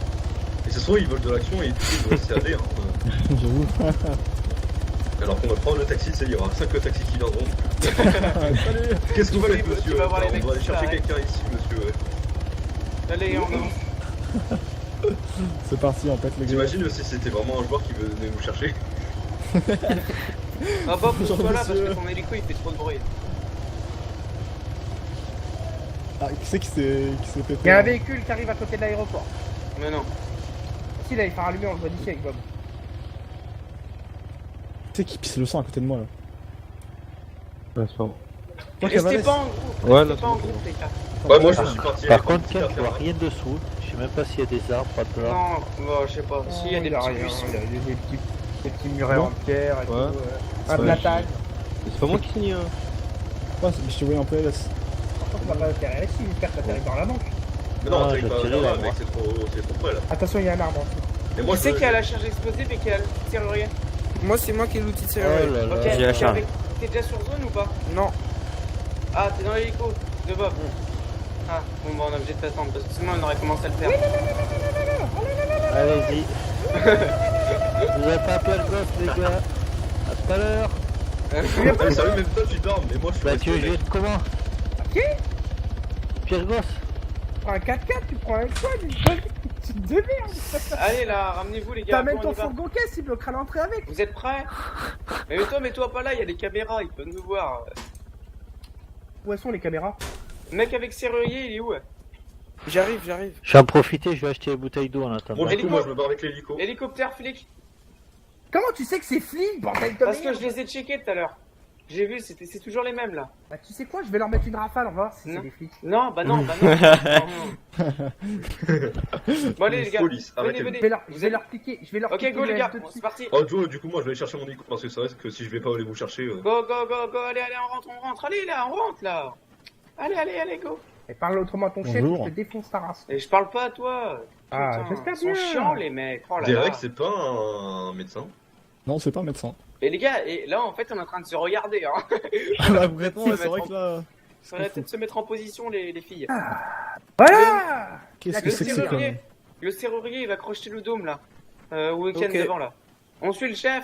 Speaker 7: Et ce soir, ils veulent de l'action et ils doivent laisser aller. Hein.
Speaker 5: J'avoue.
Speaker 7: Alors qu'on va prendre le taxi, ça ira. 5 taxis qui viendront.
Speaker 5: Salut.
Speaker 7: Qu'est-ce que vous
Speaker 3: Tu vas
Speaker 7: faites,
Speaker 3: aller-
Speaker 7: monsieur?
Speaker 3: tu vas voir les
Speaker 7: On
Speaker 3: mecs
Speaker 7: doit aller
Speaker 3: qui
Speaker 7: chercher
Speaker 3: s'arrêtent.
Speaker 7: quelqu'un ici, monsieur. Ouais.
Speaker 3: Allez, on avance.
Speaker 5: C'est parti, on pète le gars.
Speaker 7: T'imagines si c'était vraiment un joueur qui venait nous chercher.
Speaker 3: Ah bah, pousse
Speaker 5: Bonjour,
Speaker 3: pas là parce
Speaker 5: monsieur.
Speaker 3: que ton hélico il fait trop de bruit.
Speaker 5: Ah, qui c'est qui s'est pété?
Speaker 4: Il y a un
Speaker 5: là
Speaker 4: véhicule qui arrive à côté de l'aéroport.
Speaker 3: Mais non.
Speaker 4: Si, là, il fait rallumer, on le voit d'ici avec Bob.
Speaker 5: Qui c'est qui pisse le sang à côté de moi là?
Speaker 6: Ouais, c'est pas bon.
Speaker 5: Toi,
Speaker 3: Restez
Speaker 5: Cavales.
Speaker 3: pas en groupe,
Speaker 6: Ouais,
Speaker 3: restez
Speaker 6: là,
Speaker 3: pas en
Speaker 6: c'est bon.
Speaker 3: groupe les gars.
Speaker 7: Ouais, moi je suis parti.
Speaker 2: Par
Speaker 7: avec
Speaker 2: contre,
Speaker 7: un petit
Speaker 2: Ken, je vois
Speaker 7: affaire.
Speaker 2: rien dessous. Je sais même pas s'il y a des arbres, pas de arbres.
Speaker 3: Non, bah, je sais pas. Si, il y a des petits
Speaker 4: rien,
Speaker 3: buissons.
Speaker 4: il y a des petits murets en pierre et tout.
Speaker 6: Ouais.
Speaker 4: Un
Speaker 6: Ouais.
Speaker 4: platane.
Speaker 6: C'est pas moi qui signe.
Speaker 5: Ouais, je te voyais en PLS.
Speaker 4: Par contre, on va pas atterrir ici, j'espère que t'atterris dans la banque.
Speaker 7: Mais non,
Speaker 2: Ah,
Speaker 7: t'arrives
Speaker 2: je
Speaker 7: pas
Speaker 2: tirais
Speaker 7: là,
Speaker 2: là,
Speaker 7: mec,
Speaker 2: moi.
Speaker 7: c'est trop près là.
Speaker 4: Attention, il y a un arbre en dessous.
Speaker 7: Et moi
Speaker 3: Qui
Speaker 7: je
Speaker 3: c'est qui a la charge explosive et qui a le serrurier?
Speaker 1: Moi, c'est moi qui ai l'outil de
Speaker 2: Oh
Speaker 1: serrurier.
Speaker 2: là là.
Speaker 3: Ok,
Speaker 6: J'ai la charge.
Speaker 3: T'es déjà sur zone ou pas?
Speaker 1: Non.
Speaker 3: Ah, t'es dans l'hélico de Bob. Ah, bon, bah, on est obligé de t'attendre parce que sinon on aurait commencé à le faire.
Speaker 2: Allez-y. Vous avez pas appelé le gosse, les gars. À tout à l'heure.
Speaker 7: Ah, sérieux, même toi tu dors, mais moi je suis
Speaker 2: Bah,
Speaker 7: resté,
Speaker 2: tu veux
Speaker 7: mec.
Speaker 2: jouer comment?
Speaker 4: Qui?
Speaker 2: Pierre Gosse.
Speaker 4: Tu prends un 4x4, tu prends un quad, une petite de merde.
Speaker 3: Allez là, ramenez-vous les gars.
Speaker 4: T'amènes
Speaker 3: on
Speaker 4: ton
Speaker 3: y va.
Speaker 4: fourgon caisse, il bloquera l'entrée avec.
Speaker 3: Vous êtes prêts? Mais toi, mets-toi pas là, il y a des caméras, ils peuvent nous voir.
Speaker 4: Où sont les caméras?
Speaker 3: Le mec avec serrurier, il est où?
Speaker 1: J'arrive.
Speaker 2: Je vais en profiter, je vais acheter des bouteilles d'eau en attendant.
Speaker 7: Bon, du coup,
Speaker 3: Hélico.
Speaker 7: moi je me barre avec l'hélico.
Speaker 3: Hélicoptère flic.
Speaker 4: Comment tu sais que c'est flic, bordel de
Speaker 3: Parce que
Speaker 4: merde?
Speaker 3: je les ai checkés tout à l'heure. J'ai vu, c'est toujours les mêmes là.
Speaker 4: Bah tu sais quoi, je vais leur mettre une rafale, on va voir si c'est
Speaker 3: Non.
Speaker 4: des flics.
Speaker 3: Non, bah non, bah non. Bon allez les gars,
Speaker 7: Police,
Speaker 3: venez,
Speaker 7: arrêtez.
Speaker 3: venez.
Speaker 4: Je vais leur piquer, je vais leur
Speaker 3: Ok,
Speaker 4: piquer
Speaker 3: go les
Speaker 4: le
Speaker 3: gars,
Speaker 4: M2
Speaker 3: bon,
Speaker 4: dessus.
Speaker 3: c'est parti.
Speaker 7: Oh, du coup, moi je vais aller chercher mon hélico parce que c'est vrai que si je vais pas aller vous chercher.
Speaker 3: Go, allez, on rentre, allez là, on rentre là. Allez, go.
Speaker 4: Et parle autrement à ton chef,
Speaker 5: Bonjour.
Speaker 4: il te défonce ta race.
Speaker 3: Et je parle pas à toi.
Speaker 4: Ah,
Speaker 3: Putain,
Speaker 4: j'espère
Speaker 3: ils sont
Speaker 4: bien.
Speaker 3: chiants les mecs. Oh là
Speaker 7: Derek,
Speaker 3: là.
Speaker 7: c'est pas un médecin.
Speaker 5: Non, c'est pas un médecin.
Speaker 3: Et les gars, et là en fait on est en train de se regarder. Hein.
Speaker 5: Ah bah, vraiment,
Speaker 3: Ouais,
Speaker 5: c'est vrai que là.
Speaker 3: Ça va peut-être se mettre en position les filles.
Speaker 4: Voilà.
Speaker 5: Qu'est-ce que
Speaker 3: Le
Speaker 5: c'est que c'est comme.
Speaker 3: serrurier, le serrurier il va crocheter le dôme là. Week-end
Speaker 1: Ok.
Speaker 3: devant là. On suit le chef.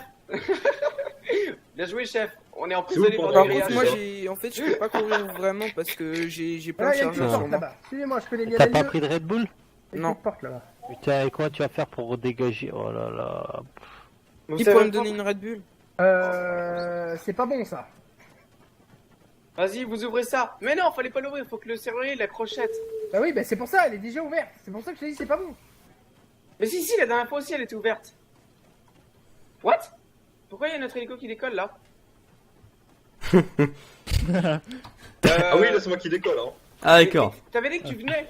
Speaker 3: Bien joué chef. On est en
Speaker 7: C'est
Speaker 3: prise
Speaker 7: où
Speaker 3: de
Speaker 7: pour
Speaker 3: libre
Speaker 1: Par
Speaker 7: Grillage,
Speaker 1: contre, moi,
Speaker 3: grillage.
Speaker 1: en fait, je peux pas courir vraiment parce que j'ai plein
Speaker 4: Là,
Speaker 1: de
Speaker 4: il y a une
Speaker 1: chargeurs
Speaker 4: petite
Speaker 1: sur
Speaker 4: porte
Speaker 1: moi.
Speaker 4: là-bas. Suivez-moi, je connais bien
Speaker 2: T'as
Speaker 4: les
Speaker 2: pas
Speaker 4: lieux.
Speaker 2: pris de Red Bull?
Speaker 4: Il y a une
Speaker 1: Non.
Speaker 4: petite porte là-bas.
Speaker 2: Putain, et comment tu vas faire pour dégager? Oh là là.
Speaker 3: Vous
Speaker 1: Qui
Speaker 3: savez
Speaker 1: pourrait me
Speaker 3: pas-
Speaker 1: donner une Red Bull?
Speaker 4: C'est pas bon ça.
Speaker 3: Vas-y, vous ouvrez ça. Mais non, fallait pas l'ouvrir, faut que le serrurier la crochette.
Speaker 4: Bah oui, bah c'est pour ça, elle est déjà ouverte. C'est pour ça que je t'ai dit c'est pas bon.
Speaker 3: Mais si, la dernière fois aussi elle était ouverte. What? Pourquoi il y a notre hélico qui décolle là?
Speaker 7: Ah oui, là c'est moi qui décolle. Hein.
Speaker 6: Ah, d'accord.
Speaker 3: T'avais dit que tu venais.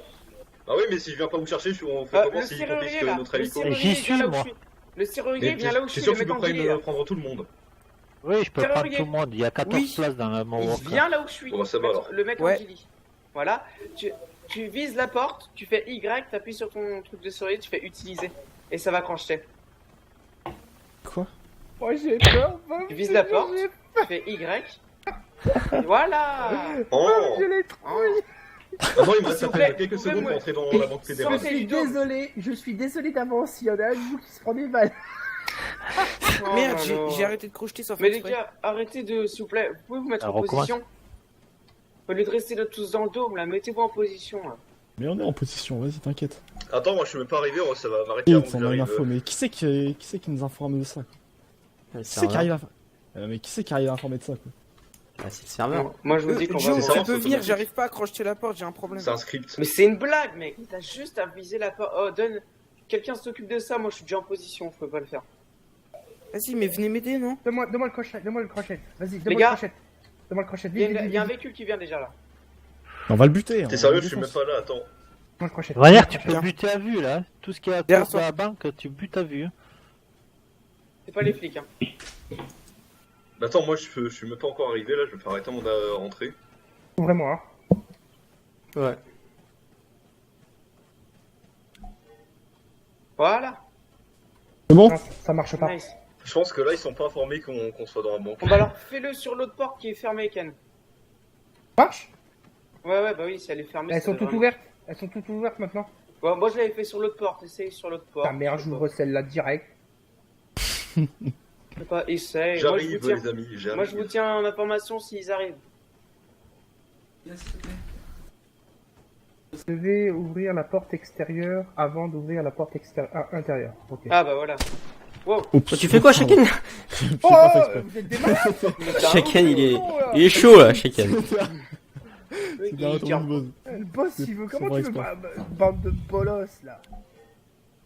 Speaker 7: Ah oui, mais si je viens pas vous chercher, on fait comment
Speaker 3: Le
Speaker 7: si
Speaker 3: serrurier
Speaker 7: confisque
Speaker 3: là.
Speaker 7: notre
Speaker 3: Le
Speaker 7: hélico?
Speaker 3: serrurier
Speaker 2: J'y
Speaker 3: vient
Speaker 2: suis,
Speaker 3: là où
Speaker 2: moi.
Speaker 3: je suis. Le serrurier vient là où je
Speaker 7: C'est
Speaker 3: suis,
Speaker 7: sûr
Speaker 3: le
Speaker 7: que tu
Speaker 3: mec
Speaker 7: peux
Speaker 3: en gilet. là.
Speaker 7: prendre tout le monde.
Speaker 2: Oui, je peux prendre
Speaker 3: Serrurier.
Speaker 2: tout le monde. Il y a 14
Speaker 1: Oui.
Speaker 2: places dans la
Speaker 3: Il
Speaker 2: Moonwalk.
Speaker 3: vient là où je suis.
Speaker 7: Bon, ça va, alors.
Speaker 3: Le mec en
Speaker 1: Ouais.
Speaker 3: gilet. Voilà. Tu vises la porte, tu fais Y, t'appuies sur ton truc de serrurier, tu fais utiliser. Et ça va crocheter.
Speaker 5: Quoi?
Speaker 4: Moi j'ai peur, Bob.
Speaker 3: Tu vises la porte, tu fais Y. Et voilà.
Speaker 7: Oh
Speaker 4: Je l'ai trop.
Speaker 7: Ah non, il me reste
Speaker 3: S'il
Speaker 7: à
Speaker 3: vous
Speaker 7: peine
Speaker 3: plaît,
Speaker 7: quelques
Speaker 3: vous pouvez
Speaker 7: secondes
Speaker 3: me-
Speaker 7: pour entrer dans la banque
Speaker 4: Je
Speaker 7: fédérale.
Speaker 3: Sortez.
Speaker 4: suis désolé d'avance s'il y en a un de vous qui se prend des balles.
Speaker 3: Oh
Speaker 1: Merde,
Speaker 3: là là.
Speaker 1: j'ai arrêté de crocheter sans
Speaker 3: Mais
Speaker 1: faire
Speaker 3: les
Speaker 1: exprès.
Speaker 3: gars, arrêtez de, s'il vous plaît, vous pouvez vous mettre
Speaker 2: Alors,
Speaker 3: en
Speaker 2: on recommence.
Speaker 3: position. Au lieu de rester là tous dans le dôme, là, mettez-vous en position. Là.
Speaker 5: Mais on est en position, vas-y, t'inquiète.
Speaker 7: Attends, moi je suis même pas arrivé, ça va m'arrêter
Speaker 5: Et
Speaker 7: avant
Speaker 5: on
Speaker 7: que
Speaker 5: a une
Speaker 7: j'arrive.
Speaker 5: info, mais qui c'est qui nous informe de ça? Qui c'est qui arrive à... mais qui c'est qui arrive à informer de ça, quoi?
Speaker 6: Ah, c'est le serveur.
Speaker 3: Non, moi je vous dis qu'on va
Speaker 1: Joe,
Speaker 7: c'est
Speaker 3: voir.
Speaker 7: ça,
Speaker 1: tu peux
Speaker 7: c'est
Speaker 1: venir,
Speaker 7: automatique.
Speaker 1: j'arrive pas à crocheter la porte, j'ai un problème.
Speaker 7: C'est un script.
Speaker 3: Mais c'est une blague, mec. T'as juste à viser la porte. Oh, donne. Quelqu'un s'occupe de ça, moi je suis déjà en position, je peux pas le faire.
Speaker 1: Vas-y, mais venez m'aider, non?
Speaker 4: Donne-moi le crochet, Vas-y, donne-moi le
Speaker 3: gars.
Speaker 4: crochet. Donne-moi le crochet,
Speaker 3: Il y, a
Speaker 4: vite,
Speaker 3: une-
Speaker 4: vite,
Speaker 3: il y a un
Speaker 4: vite.
Speaker 3: véhicule qui vient déjà là.
Speaker 5: On va le buter.
Speaker 7: T'es
Speaker 5: on
Speaker 7: sérieux,
Speaker 5: le
Speaker 7: je suis même
Speaker 5: défonce.
Speaker 7: pas là, attends.
Speaker 4: Donne-moi le crochet.
Speaker 2: De toute manière, tu peux
Speaker 1: Tiens.
Speaker 2: buter à vue là. Tout ce qui est à
Speaker 1: Derrière
Speaker 2: cause de
Speaker 1: toi.
Speaker 2: la banque, tu butes à vue.
Speaker 3: C'est pas les flics, hein.
Speaker 7: Mais attends, moi je suis même pas encore arrivé là, je vais faire arrêter mon rentrée.
Speaker 4: Ouvrez-moi.
Speaker 6: Ouais.
Speaker 3: Voilà.
Speaker 5: C'est bon?
Speaker 4: Non, ça marche pas.
Speaker 3: Nice.
Speaker 7: Je pense que là ils sont pas informés qu'on soit dans la banque.
Speaker 3: Bon bah alors fais-le sur l'autre porte qui est fermée, Ken.
Speaker 4: Marche?
Speaker 3: Ouais, bah oui, si elle est fermée.
Speaker 4: Elles
Speaker 3: c'est
Speaker 4: sont toutes
Speaker 3: vraiment-
Speaker 4: ouvertes. Elles sont toutes ouvertes maintenant.
Speaker 3: Bon, moi je l'avais fait sur l'autre porte, essaye sur l'autre porte.
Speaker 4: Ta mère, j'ouvre celle-là direct.
Speaker 3: Je sais pas, essaye. Moi je
Speaker 7: J'arrive
Speaker 3: vous tiens,
Speaker 7: les amis, j'arrive.
Speaker 3: moi, je vous tiens en information s'ils arrivent.
Speaker 4: Vous devez ouvrir la porte extérieure avant d'ouvrir la porte intérieure. Ok.
Speaker 3: Ah bah voilà. Wow.
Speaker 5: Oups.
Speaker 6: Tu fais quoi, Shaken?
Speaker 5: J'ai
Speaker 4: Oh,
Speaker 5: pas fait exprès.
Speaker 4: vous êtes des malades.
Speaker 6: Shaken, il est chaud là, Shaken.
Speaker 5: C'était un retour de buzz.
Speaker 4: Le boss, il veut. Comment
Speaker 5: C'est
Speaker 4: tu veux
Speaker 5: vrai
Speaker 4: pas. Bande de bolos là.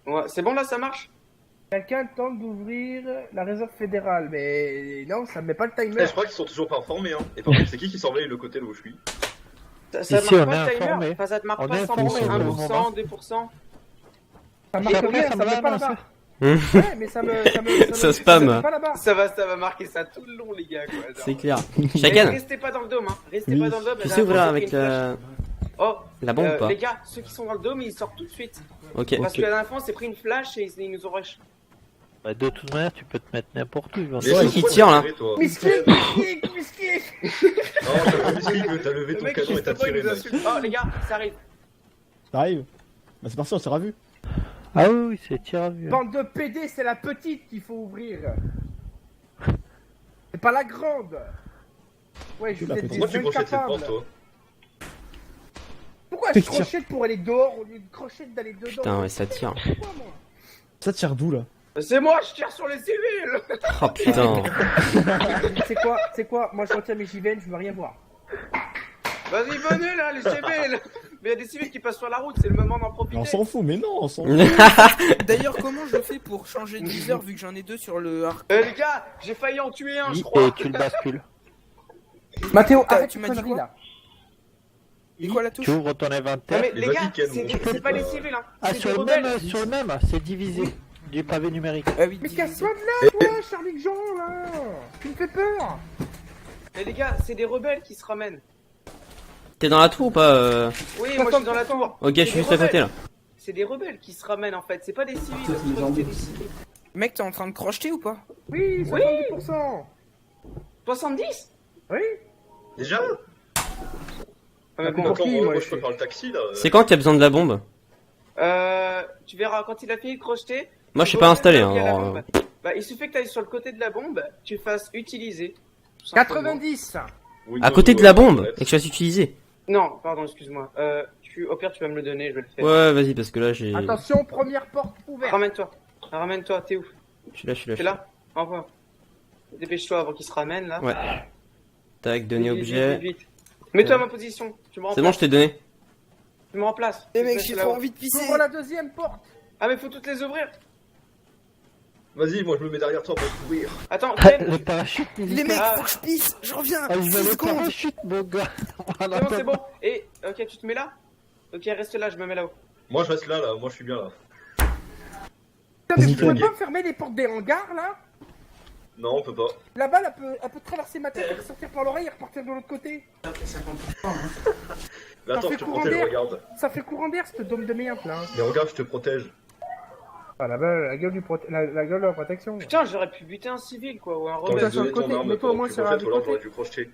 Speaker 3: Ouais, c'est bon là, ça marche?
Speaker 4: Quelqu'un tente d'ouvrir la réserve fédérale, mais non, ça me met pas le
Speaker 7: Eh,
Speaker 4: timer.
Speaker 7: je crois qu'ils sont toujours pas informés, hein. Et par contre, c'est qui surveille le côté là où je suis?
Speaker 3: Ça
Speaker 2: Ici,
Speaker 3: marque
Speaker 2: on
Speaker 3: pas
Speaker 2: est
Speaker 3: le timer?
Speaker 2: informé.
Speaker 3: Enfin, ça te marque
Speaker 2: On
Speaker 3: pas
Speaker 2: est
Speaker 3: 100%,
Speaker 5: informé.
Speaker 3: 1%, 2%.
Speaker 4: Ça marque
Speaker 2: Après,
Speaker 4: bien,
Speaker 2: ça
Speaker 4: ça
Speaker 2: va
Speaker 4: me met pas
Speaker 2: avancer.
Speaker 4: là-bas. Ouais, mais ça me.
Speaker 6: Ça
Speaker 4: me-
Speaker 6: spam.
Speaker 4: me met pas là-bas.
Speaker 3: Ça va marquer ça tout le long, les gars, quoi. Genre.
Speaker 6: C'est clair.
Speaker 3: Mais
Speaker 6: Shaken,
Speaker 3: restez pas dans le dôme, hein. Restez
Speaker 5: Oui.
Speaker 3: pas dans le dôme.
Speaker 6: tu
Speaker 3: la
Speaker 6: sais ouvrir
Speaker 3: dernière fois,
Speaker 6: avec
Speaker 3: j'ai pris une flash. Oh,
Speaker 6: la bombe ou pas?
Speaker 3: les gars, ceux qui sont dans le dôme, ils sortent tout de suite.
Speaker 6: Ok.
Speaker 3: Parce que la dernière fois, on s'est pris une flash et ils nous ont rush.
Speaker 2: Bah, de toute manière, tu peux te mettre n'importe où. Ils vont
Speaker 7: Mais
Speaker 6: Ouais,
Speaker 7: c'est
Speaker 6: qui
Speaker 7: pourquoi
Speaker 6: tire,
Speaker 7: t'as
Speaker 6: là
Speaker 7: tiré, toi
Speaker 4: Miskin.
Speaker 7: Non, t'as pas misclick, t'as levé
Speaker 3: Le
Speaker 7: ton
Speaker 3: mec,
Speaker 7: canon et
Speaker 3: juste
Speaker 7: t'as
Speaker 3: pas, il
Speaker 7: tiré,
Speaker 3: nous
Speaker 7: mec.
Speaker 3: insulte. Oh, les gars, ça arrive.
Speaker 5: Ça arrive. Bah c'est parti, on s'est revu.
Speaker 2: Ah oui, oui, c'est tir à vue.
Speaker 4: Bande de PD, c'est la petite qu'il faut ouvrir. C'est pas la grande. Ouais, je
Speaker 5: La
Speaker 4: vous ai
Speaker 5: petite.
Speaker 4: des
Speaker 7: Pourquoi tu crochettes cette porte,
Speaker 4: incapables.
Speaker 7: toi?
Speaker 4: Pourquoi je
Speaker 5: Tire.
Speaker 4: crochette pour aller dehors au lieu de crochette d'aller dedans?
Speaker 6: Putain, ouais, ça tire.
Speaker 4: Pourquoi, moi
Speaker 5: Ça tire d'où là?
Speaker 3: C'est moi, je tire sur les civils.
Speaker 6: Oh putain.
Speaker 4: C'est quoi? Moi je retiens mes JVN, je veux rien voir.
Speaker 3: Vas-y, venez là, les civils. Mais il y a des civils qui passent sur la route, c'est le moment d'en profiter.
Speaker 5: On s'en fout, mais non, on s'en fout.
Speaker 1: D'ailleurs, comment je fais pour changer de viseur vu que j'en ai deux sur le arc?
Speaker 3: Les gars, j'ai failli en tuer un, je
Speaker 2: Oui,
Speaker 3: crois.
Speaker 2: et tu le bascules.
Speaker 4: Mathéo,
Speaker 1: Ah,
Speaker 4: arrête
Speaker 1: tu
Speaker 4: tes
Speaker 1: m'as dit
Speaker 4: conneries
Speaker 1: quoi?
Speaker 4: là.
Speaker 1: Et quoi la touche?
Speaker 2: Tu ouvres ton
Speaker 3: Non
Speaker 2: inventaire.
Speaker 3: mais
Speaker 7: Mais
Speaker 3: les
Speaker 7: vas-y,
Speaker 3: gars,
Speaker 7: Ken,
Speaker 3: c'est pas les civils, hein.
Speaker 2: Ah,
Speaker 3: C'est
Speaker 2: sur
Speaker 3: des
Speaker 2: le
Speaker 3: rebelles.
Speaker 2: même, c'est divisé. Du pavé numérique.
Speaker 1: Ah oui,
Speaker 4: Mais
Speaker 1: divisé.
Speaker 4: casse-toi de là, toi, Charlie Jean là. Tu me fais peur.
Speaker 3: Mais les gars, c'est des rebelles qui se ramènent.
Speaker 6: T'es dans la tour ou pas?
Speaker 3: Oui, moi je suis dans la tour.
Speaker 6: Ok, je suis juste à côté là.
Speaker 3: C'est des rebelles qui se ramènent en fait, c'est pas des civils. Je crois que c'est des civils.
Speaker 1: Mec, t'es en train de crocheter ou pas?
Speaker 4: Oui, 70%.
Speaker 3: 70?
Speaker 4: Oui.
Speaker 7: Déjà?
Speaker 3: Ah, mais
Speaker 4: Pour
Speaker 3: bon,
Speaker 7: Attends,
Speaker 4: qui,
Speaker 7: moi,
Speaker 4: moi,
Speaker 7: je
Speaker 4: je
Speaker 7: peux
Speaker 4: fais
Speaker 7: faire le taxi, là.
Speaker 6: C'est quand qu'il y a besoin de la bombe?
Speaker 3: tu verras quand il a fini de crocheter.
Speaker 6: Moi je suis
Speaker 3: tu
Speaker 6: pas
Speaker 3: vois
Speaker 6: installé,
Speaker 3: qu'il y a la
Speaker 6: hein.
Speaker 3: bombe. Bah, il suffit que tu ailles sur le côté de la bombe, tu fasses utiliser. tout simplement.
Speaker 4: 90.
Speaker 6: À côté de la bombe et que je fasse utiliser.
Speaker 3: Non, pardon, excuse-moi. Au pire, tu vas me le donner, je vais le faire.
Speaker 6: Ouais, vas-y, parce que là j'ai.
Speaker 4: Attention, première porte ouverte.
Speaker 3: Ramène-toi, t'es où?
Speaker 6: Je suis là, je suis là.
Speaker 3: T'es là? Enfin. Dépêche-toi avant qu'il se ramène là.
Speaker 6: Ouais. Tac, donner
Speaker 3: Vite,
Speaker 6: objet.
Speaker 3: vite, vite. Mets-toi à ma position, tu me
Speaker 6: C'est bon,
Speaker 3: remplaces.
Speaker 6: je t'ai donné.
Speaker 3: Tu me remplaces.
Speaker 1: Eh
Speaker 3: Tu
Speaker 1: mec,
Speaker 3: me
Speaker 1: j'ai
Speaker 3: laisses
Speaker 1: trop
Speaker 3: là-haut.
Speaker 1: envie de pisser.
Speaker 4: Ouvre la deuxième porte.
Speaker 3: Ah, mais faut toutes les ouvrir.
Speaker 7: Vas-y, moi je me mets derrière toi pour courir.
Speaker 3: Attends,
Speaker 2: Ah,
Speaker 3: Ken,
Speaker 2: le parachute
Speaker 1: Les
Speaker 2: militaire.
Speaker 1: mecs,
Speaker 3: Ah.
Speaker 1: faut que je pisse. Je reviens.
Speaker 2: Ah, je
Speaker 1: 6
Speaker 2: veux le
Speaker 1: secondes.
Speaker 2: parachute, mon gars.
Speaker 3: c'est bon. Et, ok, tu te mets là? Ok, reste là, je me mets là-haut.
Speaker 7: Moi je reste là, moi je suis bien là.
Speaker 4: Putain, mais vous
Speaker 5: Nickel.
Speaker 4: pouvez pas me fermer les portes des hangars là?
Speaker 7: Non, on peut pas.
Speaker 4: La balle, elle peut traverser ma tête, sortir par l'oreille et repartir de l'autre côté.
Speaker 7: Mais attends,
Speaker 4: fait
Speaker 7: je te
Speaker 4: courant
Speaker 7: protège,
Speaker 4: d'air.
Speaker 7: regarde.
Speaker 4: Ça fait courant d'air, cette dôme de merde là.
Speaker 7: Mais regarde, je te protège.
Speaker 4: Ah, la gueule la gueule de la protection.
Speaker 3: Putain, j'aurais pu buter un civil quoi, ou un
Speaker 7: Attends,
Speaker 4: Mets-toi
Speaker 3: rebelle.
Speaker 4: sur le
Speaker 7: donné ton
Speaker 4: côté,
Speaker 7: arme
Speaker 4: mets-toi au
Speaker 7: pendant
Speaker 4: moins
Speaker 7: que tu
Speaker 4: sur un
Speaker 7: crochettes, ou alors
Speaker 4: côté.
Speaker 7: j'aurais dû crocheter.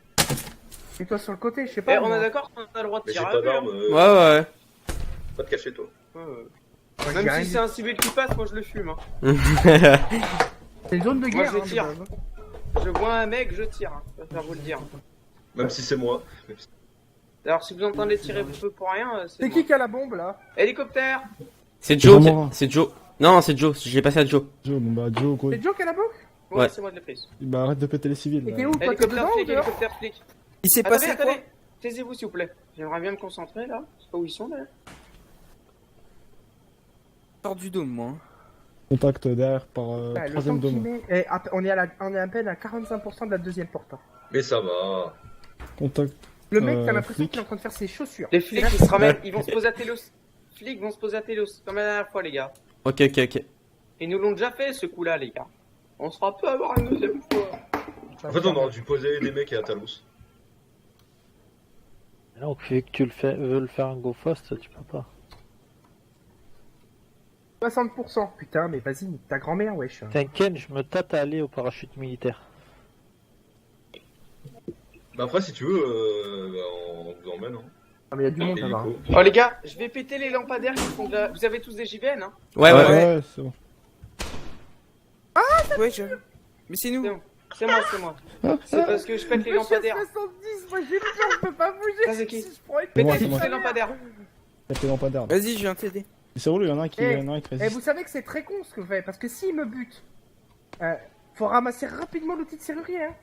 Speaker 4: Mets-toi sur le côté, je sais
Speaker 3: Eh,
Speaker 4: pas.
Speaker 3: on
Speaker 4: moi.
Speaker 3: est d'accord qu'on a le droit de
Speaker 7: Mais j'ai
Speaker 3: tirer à
Speaker 7: pas
Speaker 3: vue, hein.
Speaker 7: d'arme,
Speaker 6: Ouais,
Speaker 7: pas de cacher toi.
Speaker 3: Ouais.
Speaker 4: Ouais,
Speaker 3: Même
Speaker 4: j'ai
Speaker 3: si
Speaker 4: rien
Speaker 3: c'est un civil qui passe, moi je le fume. Hein.
Speaker 6: ouais.
Speaker 4: C'est une zone de
Speaker 3: Moi,
Speaker 4: guerre.
Speaker 3: je
Speaker 4: hein,
Speaker 3: tire.
Speaker 4: de base.
Speaker 3: Je vois un mec, je tire. Hein. Je préfère vous le dire.
Speaker 7: Même si c'est moi.
Speaker 3: Alors si vous entendez tirer peu pour rien,
Speaker 4: C'est qui a la bombe là?
Speaker 3: Hélicoptère.
Speaker 6: C'est Joe,
Speaker 5: Vraiment.
Speaker 6: c'est Joe. Non, c'est Joe, j'ai passé à Joe.
Speaker 5: Joe, bon bah Joe, quoi.
Speaker 4: C'est Joe qui a la bombe?
Speaker 3: Ouais,
Speaker 6: Ouais.
Speaker 3: c'est moi de la prise.
Speaker 5: Bah arrête de péter les civils.
Speaker 4: Et
Speaker 5: là.
Speaker 4: t'es où? Toi, t'es
Speaker 3: Hélicoptère
Speaker 4: dedans ou
Speaker 3: flic,
Speaker 4: dehors?
Speaker 3: hélicoptère flic.
Speaker 1: Il s'est
Speaker 3: Attendez,
Speaker 1: passé quoi?
Speaker 3: attendez. Taisez-vous s'il vous plaît. J'aimerais bien me concentrer là. Je sais pas où ils sont là.
Speaker 1: Sors du dôme, moi.
Speaker 5: Contact derrière par
Speaker 4: Ouais, le
Speaker 5: troisième
Speaker 4: temps qu'il
Speaker 5: dôme.
Speaker 4: met- on est à peine à 45% de la deuxième porte. hein.
Speaker 7: Mais ça va.
Speaker 5: Contact.
Speaker 4: Le mec, t'as l'impression
Speaker 5: flic.
Speaker 4: qu'il est en train de faire ses chaussures.
Speaker 3: Les flics qui se ramènent, ils vont se poser à Télos. Les flics vont se poser à Télos, comme la dernière fois les gars.
Speaker 6: Ok, ok, ok.
Speaker 3: Ils nous l'ont déjà fait ce coup là les gars. On sera peu à avoir une deuxième fois.
Speaker 7: En fait, on aurait dû poser des mecs à Talos.
Speaker 2: Donc, vu que tu veux le faire un go fast, tu peux pas.
Speaker 4: 60%. Putain, mais vas-y, nique ta grand-mère, wesh.
Speaker 2: T'inquiète, je me tâte à aller au parachute militaire.
Speaker 7: Bah après, si tu veux, on vous emmène. Hein.
Speaker 4: Ah, mais y a du monde là-bas.
Speaker 7: Hélico.
Speaker 3: Oh les gars, je vais péter les lampadaires qui font de la... Vous avez tous des JVN hein?
Speaker 6: Ouais, ouais, ouais.
Speaker 5: Ouais, c'est bon.
Speaker 1: Ouais, je... Mais c'est nous.
Speaker 3: C'est moi, c'est moi. C'est parce que je pète les
Speaker 4: Monsieur
Speaker 3: lampadaires.
Speaker 4: 70, moi j'ai peur, je peux pas bouger.
Speaker 3: Ça, c'est qui?
Speaker 4: Si je prends une
Speaker 5: C'est moi,
Speaker 3: Pétez
Speaker 5: c'est moi.
Speaker 3: tous les lampadaires.
Speaker 5: Faites les lampadaires.
Speaker 1: Vas-y, je viens t'aider.
Speaker 5: C'est relou, il y en a un qui
Speaker 4: Eh,
Speaker 5: résiste.
Speaker 4: Et vous savez que c'est très con ce que je fais, parce que s'il me bute, faut ramasser rapidement l'outil de serrurier, hein.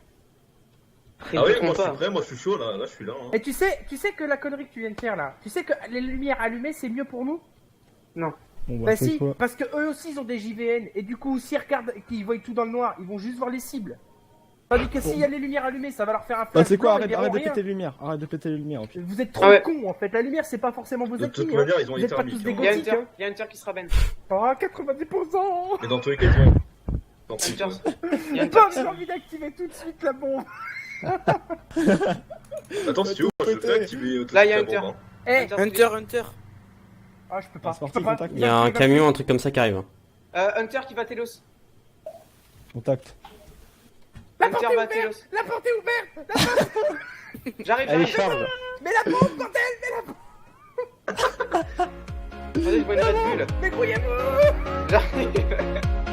Speaker 7: Ah oui,
Speaker 3: Ils
Speaker 7: moi
Speaker 3: font
Speaker 7: je suis
Speaker 3: pas.
Speaker 7: prêt, moi je suis chaud là, je suis là. Hein.
Speaker 4: Et tu sais que la connerie que tu viens de faire là, tu sais que les lumières allumées c'est mieux pour nous?
Speaker 5: Bon,
Speaker 4: Bah
Speaker 5: faut
Speaker 4: si,
Speaker 5: pas-
Speaker 4: parce que eux aussi ils ont des JVN, et du coup s'ils regardent et qu'ils voient tout dans le noir, ils vont juste voir les cibles. Tandis que s'il y a les lumières allumées, ça va leur faire un
Speaker 5: Bah,
Speaker 4: flash
Speaker 5: c'est quoi,
Speaker 4: blanc, ils
Speaker 5: arrête
Speaker 4: verront
Speaker 5: de
Speaker 4: rien.
Speaker 5: péter les lumières. Arrête de péter les lumières, au pire.
Speaker 4: Vous êtes trop
Speaker 3: Ah ouais.
Speaker 4: cons en fait, la lumière c'est pas forcément vos
Speaker 7: De
Speaker 4: acquis,
Speaker 7: toute
Speaker 4: hein.
Speaker 7: manière, ils ont
Speaker 4: Vous
Speaker 7: les
Speaker 4: êtes pas
Speaker 7: thermiques.
Speaker 4: tous des
Speaker 7: Hein.
Speaker 3: Il y a
Speaker 4: gothiques,
Speaker 3: Hunter,
Speaker 4: hein.
Speaker 3: il y a Hunter qui sera ben.
Speaker 4: Oh, 90%.
Speaker 7: Mais dans tous les cas, ils ont. Tant pis,
Speaker 3: Hunter,
Speaker 7: quoi.
Speaker 3: il y a Hunter
Speaker 4: Bah,
Speaker 3: qui
Speaker 4: j'ai
Speaker 3: sera.
Speaker 4: envie d'activer tout de suite la bombe.
Speaker 7: Attends, si tu veux, moi je fais activer tout
Speaker 3: Là, il y a
Speaker 7: la
Speaker 3: Hunter.
Speaker 7: bombe, hein.
Speaker 4: Eh,
Speaker 1: Hunter.
Speaker 4: ah je peux pas.
Speaker 5: C'est parti,
Speaker 4: Je peux pas.
Speaker 5: contact.
Speaker 6: Il y a un camion, un truc comme ça qui arrive.
Speaker 3: Hunter qui va Telos.
Speaker 5: Contact.
Speaker 4: La porte
Speaker 3: Hunter
Speaker 4: est
Speaker 3: va
Speaker 4: ouverte.
Speaker 3: Telos.
Speaker 4: La porte est ouverte.
Speaker 3: J'arrive,
Speaker 2: Allez,
Speaker 3: j'arrive.
Speaker 2: charge.
Speaker 4: Mais la bombe, bordel.
Speaker 3: Attendez, je vois une Red Bull.
Speaker 4: Débrouillez-vous.
Speaker 3: J'arrive.